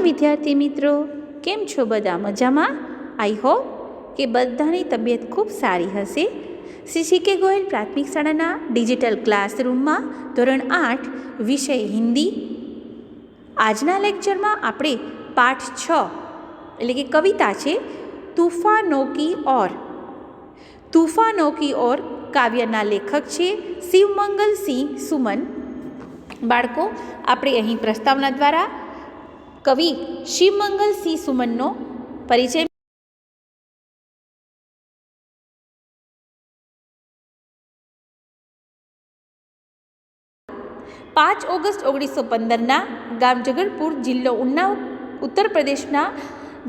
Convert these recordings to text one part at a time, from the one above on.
વિદ્યાર્થી મિત્રો, કેમ છો બધા? મજામાં? આઈ હોપ કે બધાની તબિયત ખૂબ સારી હશે. શ્રી સી.કે. ગોયલ પ્રાથમિક શાળાના ડિજિટલ ક્લાસરૂમમાં ધોરણ 8 વિષય હિન્દી. આજના લેક્ચરમાં આપણે પાઠ 6 એટલે કે કવિતા છે તૂફાનો કી ઓર. તૂફાનો કી ઓર કાવ્યના લેખક છે શિવમંગલ સિંહ સુમન. બાળકો, આપણે અહીં પ્રસ્તાવના દ્વારા કવિ શિવમંગલ સિંહ સુમનનો પરિચય. 5 ઓગસ્ટ 1915 ગામ જગરપુર, જિલ્લો ઉન્નાવ, ઉત્તર પ્રદેશના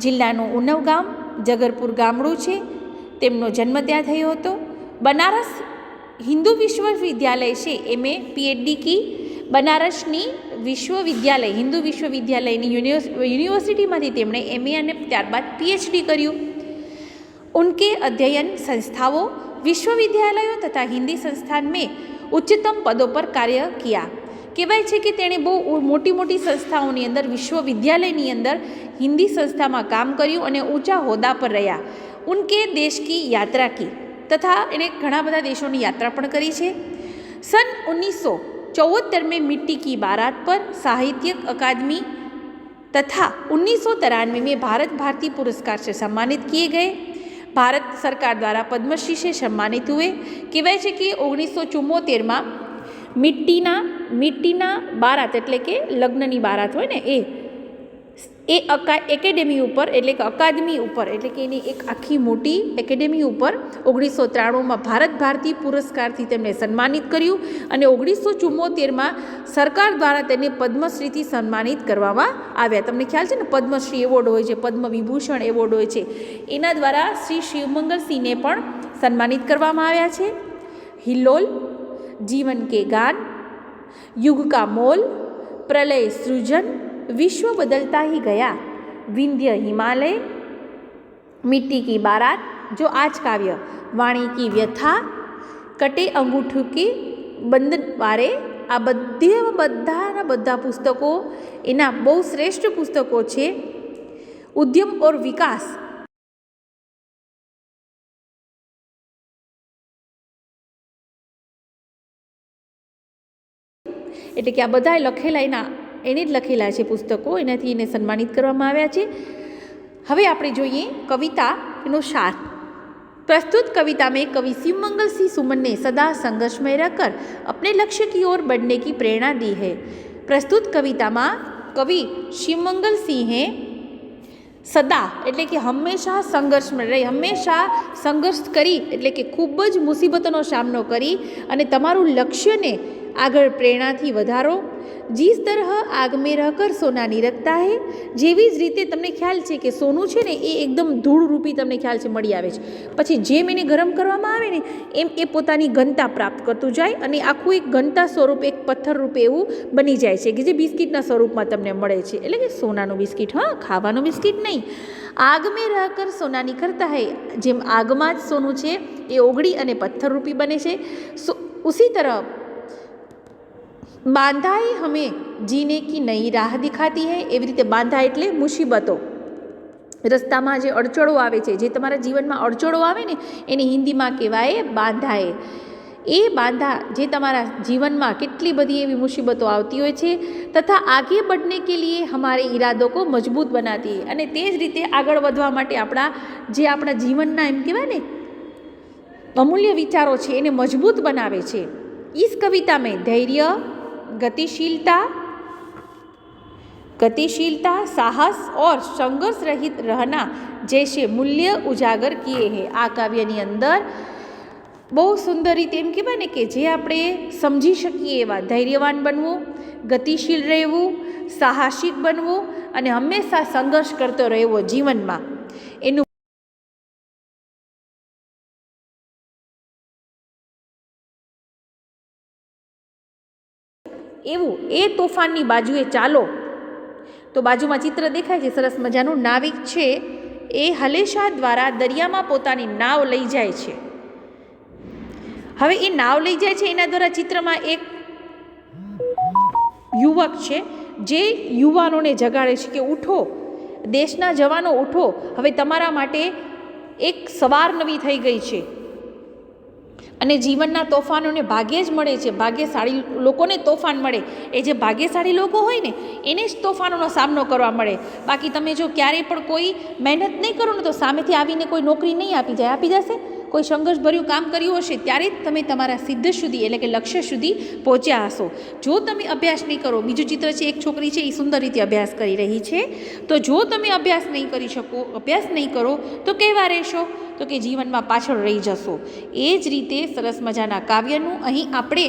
જિલ્લાનું ઉન્નાવ ગામ જગરપુર ગામડું છે. તેમનો જન્મ ત્યાં થયો હતો. બનારસ હિન્દુ વિશ્વવિદ્યાલય છે એમએ પીએચડી કી. બનારસની વિશ્વવિદ્યાલય હિન્દુ વિશ્વવિદ્યાલયની યુનિવર્સિટીમાંથી તેમણે એમએ અને ત્યારબાદ પીએચડી કર્યું. उनके अध्ययन संस्थाओं विश्वविद्यालयों तथा हिंदी संस्थान में उच्चतम पदों पर कार्य किया. કહેવાય છે કે તેણે બહુ મોટી મોટી સંસ્થાઓની અંદર, વિશ્વવિદ્યાલયની અંદર હિન્દી સંસ્થામાં કામ કર્યું અને ઊંચા હોદ્દા પર રહ્યા. ઉનકે દેશ કી યાત્રા કી તથા એણે ઘણા બધા દેશોની યાત્રા પણ કરી છે. सन 1974 में मिट्टी की बारात पर साहित्यिक अकादमी तथा 1993 में भारत भारती पुरस्कार से सम्मानित किए गए. भारत सरकार द्वारा पद्मश्री से सम्मानित हुए. કહેવાય છે કે 1974માં મિટ્ટીના બારાત એટલે કે લગ્નની બારાત હોય ને એ એકેડેમી ઉપર એટલે કે અકાદમી ઉપર એટલે કે એની એક આખી મોટી એકેડેમી ઉપર 1993માં ભારત ભારતી પુરસ્કારથી તેમને સન્માનિત કર્યું અને 1974માં સરકાર દ્વારા તેને પદ્મશ્રીથી સન્માનિત કરવામાં આવ્યા. તમને ખ્યાલ છે ને, પદ્મશ્રી એવોર્ડ હોય છે, પદ્મ વિભૂષણ એવોર્ડ હોય છે, એના દ્વારા શ્રી શિવમંગલ સિંહને પણ સન્માનિત કરવામાં આવ્યા છે. હિલ્લોલ, जीवन के गान, युग का मोल, प्रलय सृजन, विश्व बदलता ही गया, विंध्य हिमालय, मिट्टी की बारात, जो आज काव्य, वाणी की व्यथा, कटे अंगूठों के बंधवारे, આ બધા પુસ્તકો એના બહુ શ્રેષ્ઠ પુસ્તકો છે. ઉદ્યમ ઓર વિકાસ એટલે કે આ બધા લખેલા એને જ લખેલા છે પુસ્તકો, એનાથી એને સન્માનિત કરવામાં આવ્યા છે. હવે આપણે જોઈએ કવિતાનો સાર. प्रस्तुत कविता में कवि शिवमंगल सिंह सुमन ने सदा संघर्ष में रहकर अपने लक्ष्य की ओर बढ़ने की प्रेरणा दी है. प्रस्तुत कविताમાં कवि शिवमंगल सिंहे સદા એટલે કે હંમેશા સંઘર્ષમાં રહી, હંમેશા સંઘર્ષ કરી એટલે કે ખૂબ જ મુસીબતોનો સામનો કરી અને તમારું લક્ષ્યને આગળ પ્રેરણાથી વધારો. जिस तरह आग में रहकर सोना निरखता है, જેવી જ રીતે તમને ખ્યાલ છે કે સોનું છે ને એ એકદમ ધૂળરૂપી તમને ખ્યાલ છે મળી આવે છે, પછી જેમ એને ગરમ કરવામાં આવે ને એમ એ પોતાની ઘનતા પ્રાપ્ત કરતું જાય અને આખું એક ઘનતા સ્વરૂપ, એક પથ્થર રૂપે એવું બની જાય છે કે જે બિસ્કિટના સ્વરૂપમાં તમને મળે છે. એટલે કે સોનાનું બિસ્કિટ, હા, ખાવાનું બિસ્કિટ નહીં. આગ મેં રહેકર સોના નિખરતા હૈ, જેમ આગમાં જ સોનું છે એ ઓગળી અને પથ્થરરૂપી બને છે. ઉસી તરહ બાંધાએ હમે જીને કી નઈ રાહ દિખાતી હૈ. એવી રીતે બાંધા એટલે મુસીબતો, રસ્તામાં જે અડચણો આવે છે, જે તમારા જીવનમાં અડચણો આવે ને એને હિન્દીમાં કહેવાય બાંધાએ. એ બાંધા જે તમારા જીવનમાં કેટલી બધી એવી મુસીબતો આવતી હોય છે તથા આગે બઢને કે લીએ હમારે ઈરાદો કો મજબૂત બનાતી હૈ. અને તે જ રીતે આગળ વધવા માટે આપણા જીવનના એમ કહેવાય ને અમૂલ્ય વિચારો છે એને મજબૂત બનાવે છે. इस कविता में धैर्य, गतिशीलता, साहस और संघर्ष रहित रहना जैसे मूल्य उजागर किए हैं. આ કાવ્યની અંદર બહુ સુંદર રીતે એમ કહેવાય ને કે જે આપણે સમજી શકીએ એવા ધૈર્યવાન બનવું, ગતિશીલ રહેવું, સાહસિક બનવું અને હંમેશા સંઘર્ષ કરતો રહેવો જીવનમાં, એનું એવું એ તોફાનની બાજુએ ચાલો. તો બાજુમાં ચિત્ર દેખાય છે સરસ મજાનું. નાવિક છે એ હલેશા દ્વારા દરિયામાં પોતાની નાવ લઈ જાય છે. હવે એ નાવ લઈ જાય છે એના દ્વારા ચિત્રમાં એક યુવક છે જે યુવાનોને જગાડે છે કે ઉઠો, દેશના જવાનો ઉઠો, હવે તમારા માટે એક સવાર નવી થઈ ગઈ છે અને જીવનના તોફાનોને ભાગ્યે જ મળે છે, ભાગ્યશાળી લોકોને તોફાન મળે. એ જે ભાગ્યશાળી લોકો હોય ને એને જ તોફાનોનો સામનો કરવા મળે. બાકી તમે જો ક્યારેય પણ કોઈ મહેનત નહીં કરો ને તો સામેથી આવીને કોઈ નોકરી નહીં આપી જાય. આપી જશે? કોઈ સંઘર્ષભર્યું કામ કર્યું હશે ત્યારે જ તમે તમારા સિદ્ધ સુધી એટલે કે લક્ષ્ય સુધી પહોંચ્યા હશો. જો તમે અભ્યાસ નહીં કરો, બીજું ચિત્ર છે, એક છોકરી છે એ સુંદર રીતે અભ્યાસ કરી રહી છે, તો જો તમે અભ્યાસ નહીં કરી શકો, અભ્યાસ નહીં કરો તો કેવા રહેશો? તો કે જીવનમાં પાછળ રહી જશો. એ જ રીતે સરસ મજાના કાવ્યનું અહીં આપણે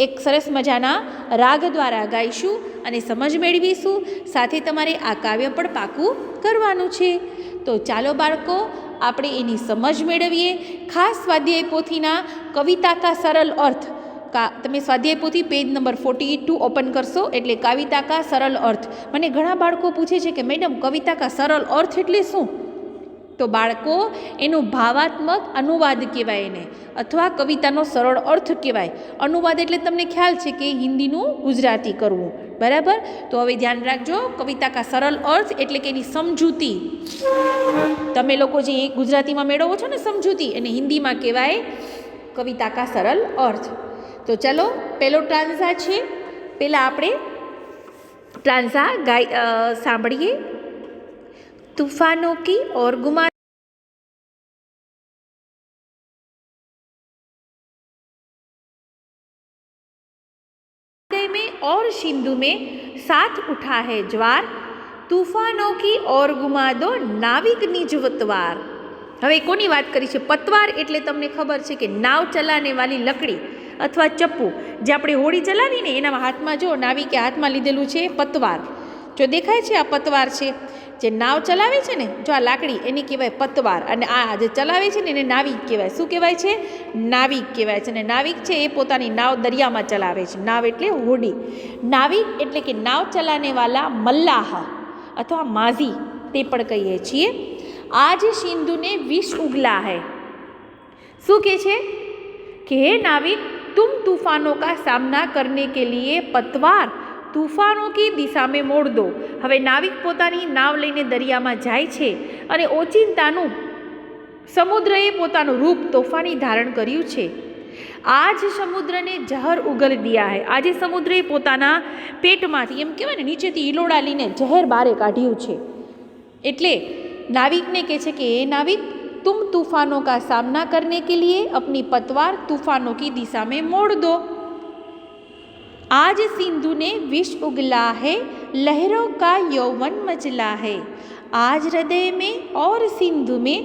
એક સરસ મજાના રાગ દ્વારા ગાઈશું અને સમજ મેળવીશું. સાથે તમારે આ કાવ્ય પણ પાકું કરવાનું છે. તો ચાલો બાળકો, આપણે એની સમજ મેળવીએ. ખાસ સ્વાધ્યાય પોથીના કવિતા કા સરળ અર્થ, તમે સ્વાધ્યાય પોથી પેજ નંબર 42 ઓપન કરશો એટલે કવિતા કા સરળ અર્થ. મને ઘણા બાળકો પૂછે છે કે મેડમ કવિતા કા સરળ અર્થ એટલે શું? તો બાળકો, એનું ભાવાત્મક અનુવાદ કહેવાય એને, અથવા કવિતાનો સરળ અર્થ કહેવાય. અનુવાદ એટલે તમને ખ્યાલ છે કે હિન્દીનું ગુજરાતી કરવું, બરાબર? તો હવે ધ્યાન રાખજો, કવિતા કા સરળ અર્થ એટલે કે એની સમજૂતી. તમે લોકો જે ગુજરાતીમાં મેળવો છો ને સમજૂતી, એને હિન્દીમાં કહેવાય કવિતા કા સરળ અર્થ. તો ચલો, પહેલો ટ્રાન્ઝા છે, પહેલાં આપણે ટ્રાન્ઝા સાંભળીએ. तूफानों की और गुमा में और सिंधु में साथ उठा है ज्वार, तूफानों की और गुमा दो नाविक निज पतवार. હવે કોની વાત કરી છે? પતવાર એટલે તમને ખબર છે કે નાવ ચલાવને વાળી લકડી અથવા ચપ્પુ, જે આપણે હોડી ચલાવીને એના હાથમાં જો નાવિકે હાથમાં લીધેલું છે પતવાર. જો દેખાય છે આ પતવાર છે, જે નાવ ચલાવે છે ને, જો આ લાકડી એની કહેવાય પતવાર, અને આ જે ચલાવે છે ને એને નાવિક કહેવાય. શું કહેવાય છે? નાવિક કહેવાય છે. અને નાવિક છે એ પોતાની નાવ દરિયામાં ચલાવે છે. નાવ એટલે હોડી. નાવિક એટલે કે નાવ ચલાને વાલા મલ્લાહ અથવા માઝી, તે પણ કહીએ છીએ. આજ સિંધુને વિષ ઉગલા है. શું કહે છે કે હે નાવિક, तुम तूफानों का सामना करने के लिए पतवार तूफानों की दिशा में मोड़ दो. હવે નાવિક પોતાની નાવ લઈને દરિયામાં જાય છે અને ઓચિંતાનું સમુદ્રએ પોતાનું રૂપ તોફાની ધારણ કર્યું છે. આજ સમુદ્રને જહર ઉગલ દિયા હૈ. આજે સમુદ્રએ પોતાના પેટમાંથી, એમ કહેવાય ને, નીચેથી હિલોડા લઈને જહેર બારે કાઢ્યું છે. એટલે નાવિકને કહે છે કે હે નાવિક, तुम तूफानों का सामना करने के लिए अपनी पतवार तूफानों की दिशा में मोड़ दो. आज सिंधु ने विष उगला है, लहरों का यौवन मचला है. आज हृदय में और सिंधु में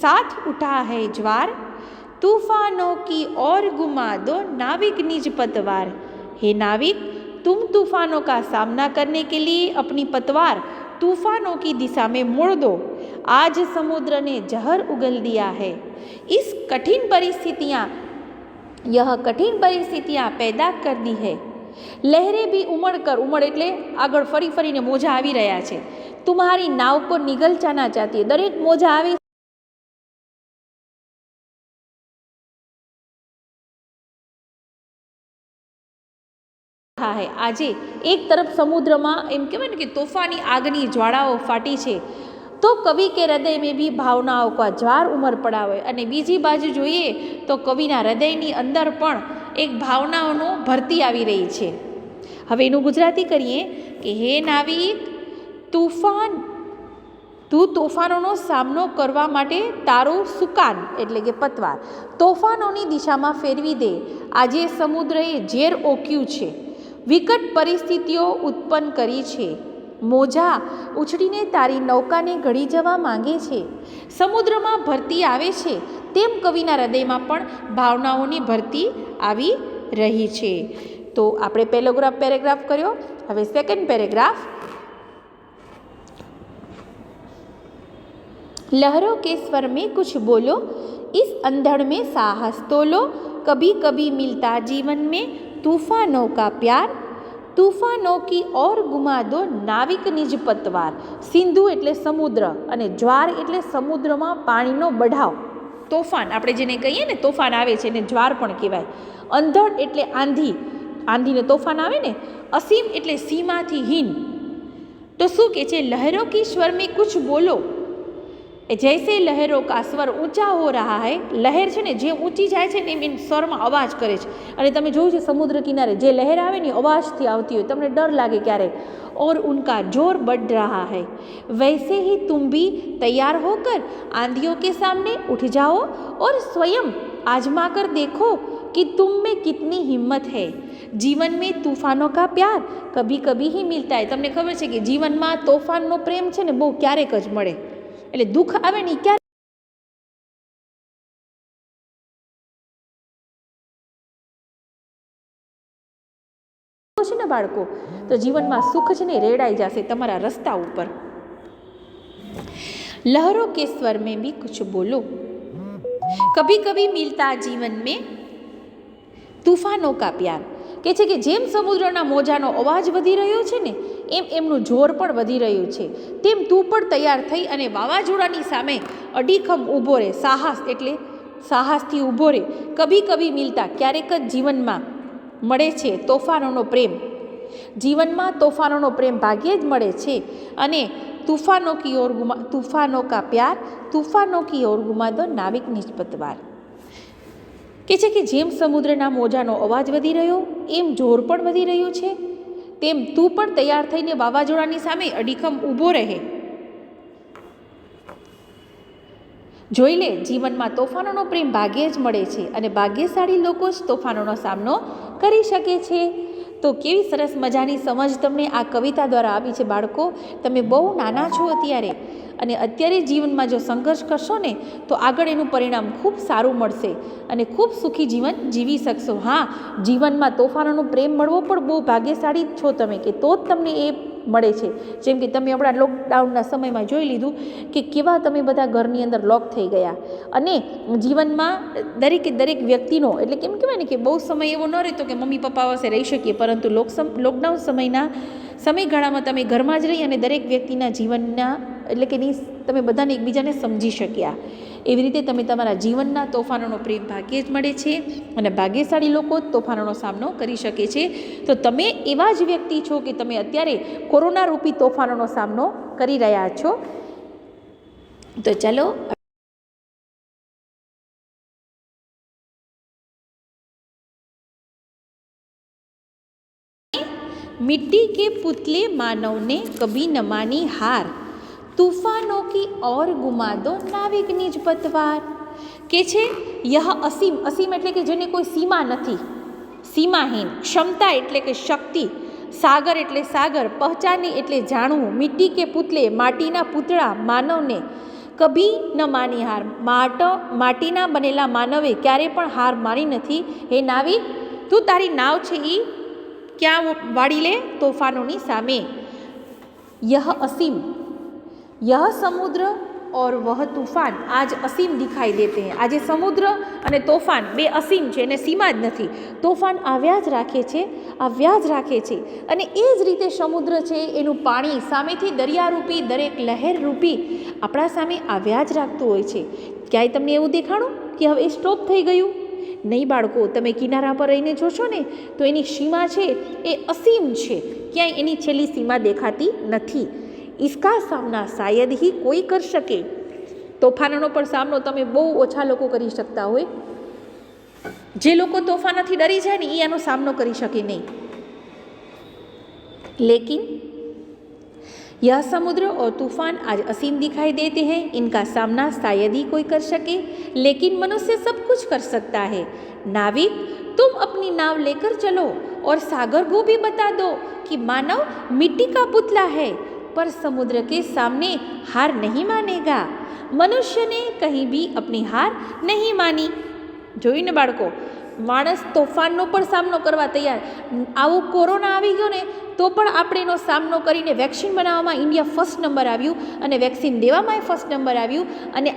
साथ उठा है ज्वार, तूफानों की और घुमा दो नाविक निज पतवार. हे नाविक, तुम तूफानों का सामना करने के लिए अपनी पतवार तूफानों की दिशा में मोड़ दो. आज समुद्र ने जहर उगल दिया है. इस कठिन परिस्थितियाँ यह कठिन परिस्थितियाँ पैदा कर दी है. लहरें भी उमड़ कर, उमड़ એટલે આગળ ફરી ફરીને મોજા આવી રહ્યા છે. तुम्हारी नाव को निगल जाना चाहती है. દરેક મોજા આવી है. આજે એક તરફ સમુદ્રમાં એમ કહેવાય ને કે તોફાની આગની જ્વાળાઓ ફાટી છે, તો કવિ કે હૃદય में भी भावनाओं का ज्वार उमड़ पड़ा હોય. અને બીજી બાજુ જોઈએ તો કવિના હૃદયની અંદર પણ એક ભાવનાઓનો ભરતી આવી રહી છે. હવે એનું ગુજરાતી કરીએ કે હે નાવિક, તું તોફાનોનો સામનો કરવા માટે તારું સુકાન એટલે કે પતવાર તોફાનોની દિશામાં ફેરવી દે. આજે સમુદ્રએ ઝેર ઓક્યું છે, વિકટ પરિસ્થિતિઓ ઉત્પન્ન કરી છે. મોજા ઉછળીને તારી નૌકાને ઘડી જવા માંગે છે. સમુદ્રમાં ભરતી આવે છે તેમ કવિના હૃદયમાં પણ ભાવનાઓની ભરતી આવી રહી છે. તો આપણે પહેલો પેરેગ્રાફ કર્યો. હવે સેકન્ડ પેરેગ્રાફ. लहरों के स्वर में कुछ बोलो, इस अंधड़ में साहस तोलो. कभी कभी मिलता जीवन में तूफानों का प्यार, तूफानों की ओर घुमा दो नाविक निज पतवार. સિંધુ એટલે સમુદ્ર અને જ્વાર એટલે સમુદ્રમાં પાણીનો બઢાવ. તોફાન આપણે જેને કહીએ ને, તોફાન આવે છે એને જ્વાર પણ કહેવાય. અંધડ એટલે આંધી, આંધીને તોફાન આવે ને, असीम एटले सीमाथी हीन। तो शू के छे, लहरों की स्वर में कुछ बोलो। जैसे लहरों का स्वर ऊंचा हो रहा है, लहर है ने जे ऊंची जाए छे ने एम स्वर में अवाज करे छे। अने तमे जोयुं छे समुद्र किनारे जे लहर आवे ने अवाजथी आवती होय, तमने डर लागे क्यारे, और उनका जोर बढ़ रहा है। वैसे ही तुम भी तैयार होकर आंधियों के सामने उठ जाओ और स्वयं आजमा कर देखो कि तुम में कितनी हिम्मत है। जीवन में तूफानों का प्यार कभी कभी ही मिलता है। तमने खबर है कि जीवन में तोफाननो प्रेम है ने बहु क्यारेक ज मळे, एटले दुख आवे ने क्यारे ने बाळको, तो जीवन में सुख है ने रेड़ाई जाशे तमारा रस्ता उपर। लहरों के स्वर में भी कुछ बोलो। कभी कभी मिलता जीवन में तूफानों का प्यार। के छे कि जेम समुद्रना मोजानो अवाज वधी रह्यो छे ने एम एमनुं जोर पण वधी रह्युं छे। तेम तू पण तैयार थई अने वावाझोडानी सामे अડીખમ ઊભો રે। साहस एटले साहसथी ઊભो रे। कभी कभी मिलता क्यारेक ज जीवनमां मळे छे तोफानोनो प्रेम। जीवनमां तोफानोनो प्रेम भाग्ये ज मळे छे। अने तूफानों का प्यार, तूफानों की ओर घुमा दो नाविक निज पतवार। के छे कि जेम समुद्રના મોજાનો અવાજ વધી રહ્યો એમ જોર પણ વધી રહ્યું છે, તેમ તું પણ તૈયાર થઈને વાવાઝોડાની સામે અડીખમ ઊભો રહે। જોઈ લે, જીવનમાં તોફાનોનો પ્રેમ ભાગ્યે જ મળે છે અને ભાગ્યશાળી લોકો જ તોફાનોનો સામનો કરી શકે છે। તો કેવી સરસ મજાની સમજ તમને આ કવિતા દ્વારા આપી છે બાળકો। તમે બહુ નાના છો અત્યારે, અને અત્યારે જીવનમાં જો સંઘર્ષ કરશો ને તો આગળ એનું પરિણામ ખૂબ સારું મળશે અને ખૂબ સુખી જીવન જીવી શકશો। હા, જીવનમાં તોફાનોનો પ્રેમ મળવો પણ બહુ ભાગ્યશાળી છો તમે, કે તો જ તમને એ મળે છે। જેમ કે તમે હમણાં લોકડાઉનના સમયમાં જોઈ લીધું કે કેવા તમે બધા ઘરની અંદર લોક થઈ ગયા, અને જીવનમાં દરેકે દરેક વ્યક્તિનો એટલે કેમ કહેવાય ને કે બહુ સમય એવો ન રહેતો કે મમ્મી પપ્પા પાસે રહી શકીએ, પરંતુ લોકડાઉન સમયના સમયગાળામાં તમે ઘરમાં જ રહી અને દરેક વ્યક્તિના જીવનના એટલે કે તમે બધાને એકબીજાને સમજી શક્યા। એવી રીતે તમે તમારા જીવનના તોફાનોનો પ્રેમ ભાગ્યે જ મળે છે અને ભાગ્યશાળી લોકો જ તોફાનોનો સામનો કરી શકે છે। તો તમે એવા જ વ્યક્તિ છો કે તમે અત્યારે કોરોના રૂપી તોફાનોનો સામનો કરી રહ્યા છો। તો ચાલો मिट्टी के पुतले मानव ने कभी न मानी हार, तूफानों की ओर घुमा दो नाविक निज पतवार। के छे यह असीम, असीम एटले के जेने कोई सीमा नहीं, सीमाहीन। क्षमता एटले के शक्ति, सागर एटले सागर, पहचानी एटले जाणवू, मिट्टी के पुतले माटीना पुतळा मानवने कभी न मानी हार, माटीना बनेला मानवे क्यारे पण हार मानी नथी। हे नाविक, तू तारी नाव छे ई क्या वाड़ी ले तोफानों सामे। यह असीम, यह समुद्र और वह तूफान आज असीम दिखाई देते हैं। आज समुद्र अने तोफान बे असीम है ने सीमा ज नहीं। तोफान આવ્યા જ રાખે છે, આવ્યા જ રાખે છે, અને એ જ રીતે સમુદ્ર છે એનું પાણી સામેથી દરિયારૂપી દરેક લહેર રૂપી આપણા સામે આવ્યા જ રાખતું હોય છે। ક્યાંય તમને એવું દેખાણું કે હવે સ્ટોપ થઈ ગયું? नहीं बाळको, तमे किनारा पर रहीने जोशो ने तो एनी सीमा छे ए असीम छे, क्यांय एनी छेल्ली सीमा देखाती नथी। इसका सामना शायद ही कोई कर सके। तोफानों पर सामनो तमे बहु ओछा लोको करी सकता होय। जे लोको तोफानोथी डरी जाय ने ए आनो सामनो करी शके नहीं। लेकिन यह समुद्र और तूफान आज असीम दिखाई देते हैं, इनका सामना शायद ही कोई कर सके, लेकिन मनुष्य सब कुछ कर सकता है। नाविक, तुम अपनी नाव लेकर चलो और सागर को भी बता दो कि मानव मिट्टी का पुतला है, पर समुद्र के सामने हार नहीं मानेगा। मनुष्य ने कहीं भी अपनी हार नहीं मानी। जोईने बाळको, माणस तोफाननो पण सामनो करवा तैयार। आवो कोरोना आवी गयो ने तो पण आपणे एनो सामनो करीने वेक्सिन बनाववामां इंडिया फर्स्ट नंबर आव्युं अने वेक्सिन देवामांय फर्स्ट नंबर आव्युं। अने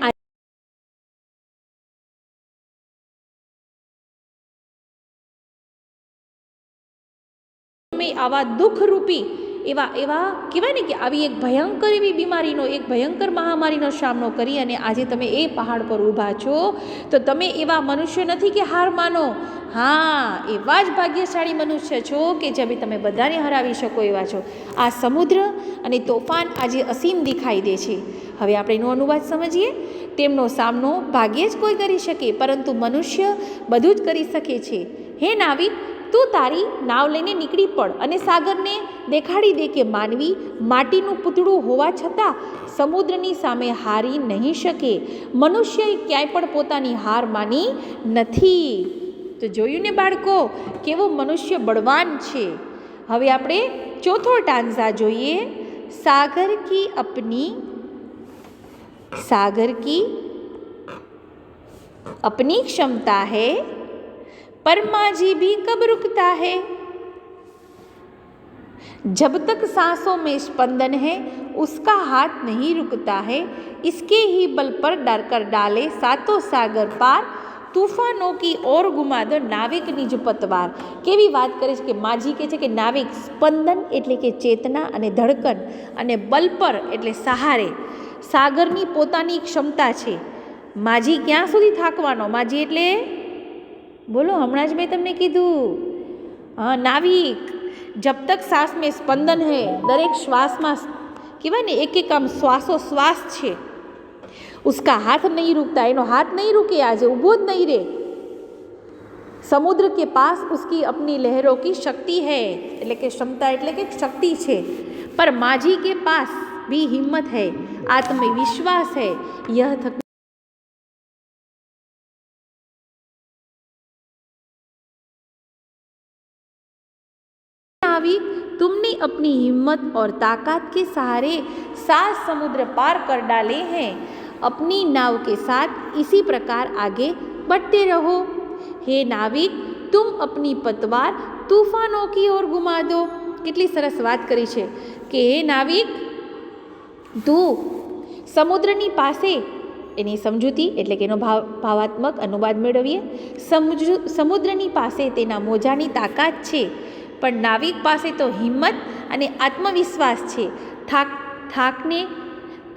आवा दुख रूपी એવા એવા કહેવાય ને કે આવી એક ભયંકર એવી બીમારીનો, એક ભયંકર મહામારીનો સામનો કરી અને આજે તમે એ પહાડ પર ઊભા છો, તો તમે એવા મનુષ્ય નથી કે હાર માનો. હા, એવા જ ભાગ્યશાળી મનુષ્ય છો કે જે તમે બધાને હરાવી શકો એવા છો. આ સમુદ્ર અને તોફાન આજે અસીમ દેખાઈ દે છે. હવે આપણે એનો અનુવાદ સમજીએ. તેમનો સામનો ભાગ્યે જ કોઈ કરી શકે, પરંતુ મનુષ્ય બધું જ કરી શકે છે. હે નાવિક, તું તારી નાવ લઈને નીકળી પડ અને સાગરને દેખાડી દે કે માનવી માટીનું પૂતળું હોવા છતાં સમુદ્રની સામે હારી નહીં શકે. મનુષ્યએ ક્યાંય પણ પોતાની હાર માની નથી. તો જોયું ને બાળકો, કેવો મનુષ્ય બળવાન છે. હવે આપણે ચોથો ટાંઝા જોઈએ. સાગર की अपनी क्षमता है, पर माझी भी कब रुकता है. जब तक सांसों में स्पंदन है, उसका हाथ नहीं रुकता है. इसके ही बल पर डर कर डाले सातों सागर पार, तूफानों की ओर घुमा दो नाविक निज पतवार. केवी बात करे છે કે માજી કહે છે કે નાવિક, સ્પંદન એટલે કે ચેતના અને ધડકન, અને બલ પર એટલે સહારે સાગરની પોતાની ક્ષમતા છે. માજી ક્યાં સુધી થાકવાનો? માજી એટલે બોલો, હમણાં જ મેં તમને કીધું. હા, નાવિક. જબ તક सांस में स्पंदन है, દરેક શ્વાસમાં કહેવાય ને એક એક આમ શ્વાસોશ્વાસ છે. उसका हाथ नहीं रुकता, એનો હાથ નહીં રૂકે, આજે ઊભો જ નહીં રહે. समुद्र के पास उसकी अपनी लहरों की शक्ति है, એટલે કે ક્ષમતા એટલે કે શક્તિ છે. पर माझी के पास भी हिम्मत है, आत्मविश्वास है. यह थक नाविक, तुमने अपनी हिम्मत और ताकत के सहारे 7 समुद्र पार कर डाले हैं. अपनी नाव के साथ इसी प्रकार आगे बढ़ते रहो. हे नाविक, तुम अपनी पतवार तूफानों की ओर घुमा दो. કેટલી સરસ વાત કરી છે કે હે નાવિક, તું સમુદ્રની પાસે, એની સમજૂતી એટલે કે એનો ભાવાત્મક અનુવાદ મેળવીએ. સમુદ્રની પાસે તેના મોજાની તાકાત છે, પણ નાવિક પાસે તો હિંમત અને આત્મવિશ્વાસ છે.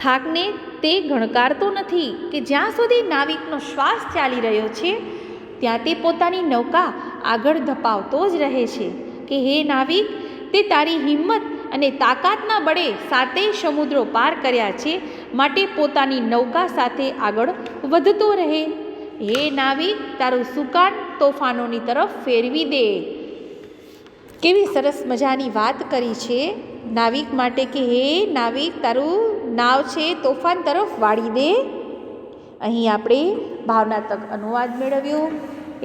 થાકને તે ગણકારતો નથી કે જ્યાં સુધી નાવિકનો શ્વાસ ચાલી રહ્યો છે ત્યાં તે પોતાની નૌકા આગળ ધપાવતો જ રહે છે. કે હે નાવિક, તે તારી હિંમત અને તાકાતના બળે 7 સમુદ્રો પાર કર્યા છે, માટે પોતાની નૌકા સાથે આગળ વધતો રહે. હે નાવિક, તારું સુકાન તોફાનોની તરફ ફેરવી દે. કેવી સરસ મજાની વાત કરી છે નાવિક માટે કે હે નાવિક, તારું નાવ છે તોફાન તરફ વાળી દે. અહીં આપણે ભાવનાત્મક અનુવાદ મેળવ્યો,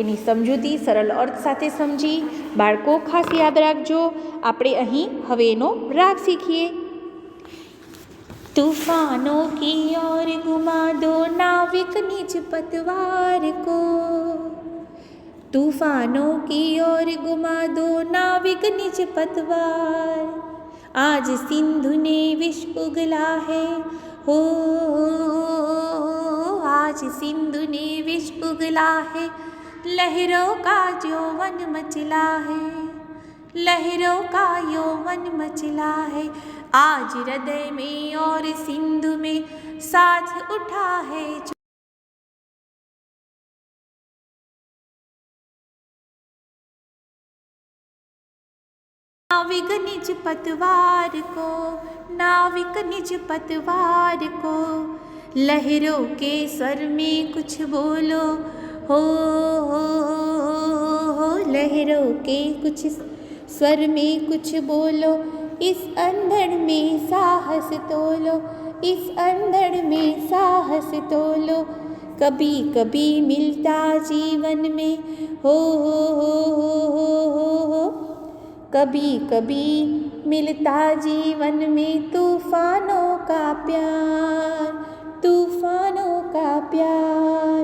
એની સમજૂતી સરળ અર્થ સાથે સમજી. બાળકો ખાસ યાદ રાખજો. આપણે અહીં હવે એનો રાગ શીખીએ. तूफानों की ओर घुमा दो नाविक निज पतवार को, तूफानों की ओर घुमा दो नाविक निज पतवार. आज सिंधु ने विष उगला है, हो आज सिंधु ने विष उगला है. लहरों का यौवन मचला है, लहरों का यौवन मचला है. आज हृदय में और सिंधु में साथ उठा है. नाविक निज पतवार को, नाविक निज पतवार को. लहरों के स्वर में कुछ बोलो, हो लहरों के कुछ स्वर में कुछ बोलो. इस अंधड़ में साहस तोलो, इस अंधड़ में साहस तोलो. कभी कभी मिलता जीवन में, हो कभी कभी मिलता जीवन में तूफानों का प्यार, तूफानों का प्यार.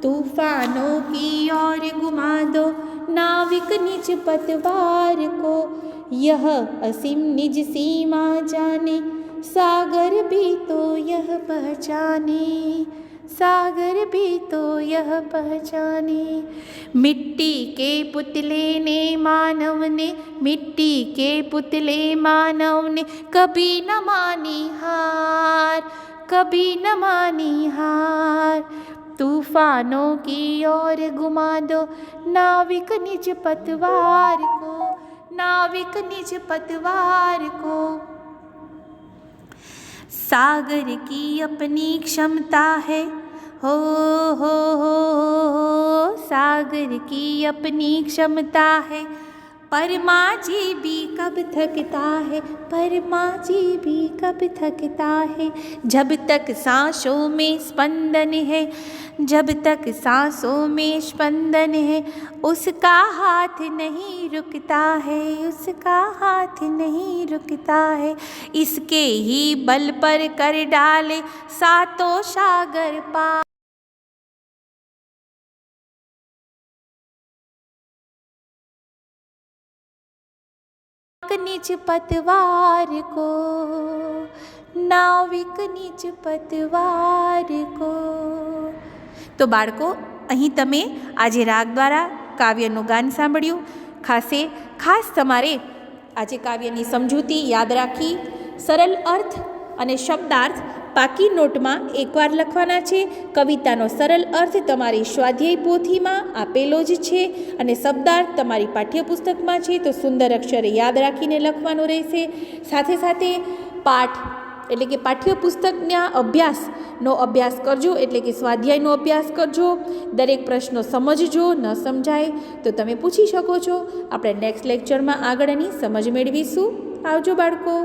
तूफानों की ओर घुमा दो नाविक निज पतवार को. यह असीम निज सीमा जाने, सागर भी तो यह पहचाने, सागर भी तो यह पहचाने। मिट्टी के पुतले ने मानव ने, मिट्टी के पुतले मानव ने कभी न मानी हार, कभी न मानी हार। तूफानों की ओर घुमा दो नाविक निज पतवार को, नाविक निज पतवार को। सागर की अपनी क्षमता है, हो सागर की अपनी क्षमता है, पर माझी भी कब थकता है, पर माझी भी कब थकता है। जब तक सांसों में स्पंदन है, जब तक सांसों में स्पंदन है, उसका हाथ नहीं रुकता है, उसका हाथ नहीं रुकता है। इसके ही बल पर कर डाले सातों सागर पार, निज पतवार को, नाविक निज पतवार को। तो बाळको, અહીં તમે આજે રાગ દ્વારા કાવ્યનું ગાન સાંભળ્યું। ખાસ તમારે આજે કાવ્યની સમજૂતી યાદ રાખી, સરળ અર્થ અને શબ્દાર્થ પાકી નોટમાં એકવાર લખવાના છે। કવિતાનો સરળ અર્થ તમારી સ્વાધ્યાય પોથીમાં આપેલો જ છે અને શબ્દાર્થ તમારી પાઠ્યપુસ્તકમાં છે, તો સુંદર અક્ષરે યાદ રાખીને લખવાનું રહેશે। સાથે સાથે પાઠ એટલે કે પાઠ્યપુસ્તકના અભ્યાસનો અભ્યાસ કરજો, એટલે કે સ્વાધ્યાયનો અભ્યાસ કરજો। દરેક પ્રશ્નો સમજજો, ન સમજાય તો તમે પૂછી શકો છો। આપણે નેક્સ્ટ લેક્ચરમાં આગળની સમજ મેળવીશું। આવજો બાળકો।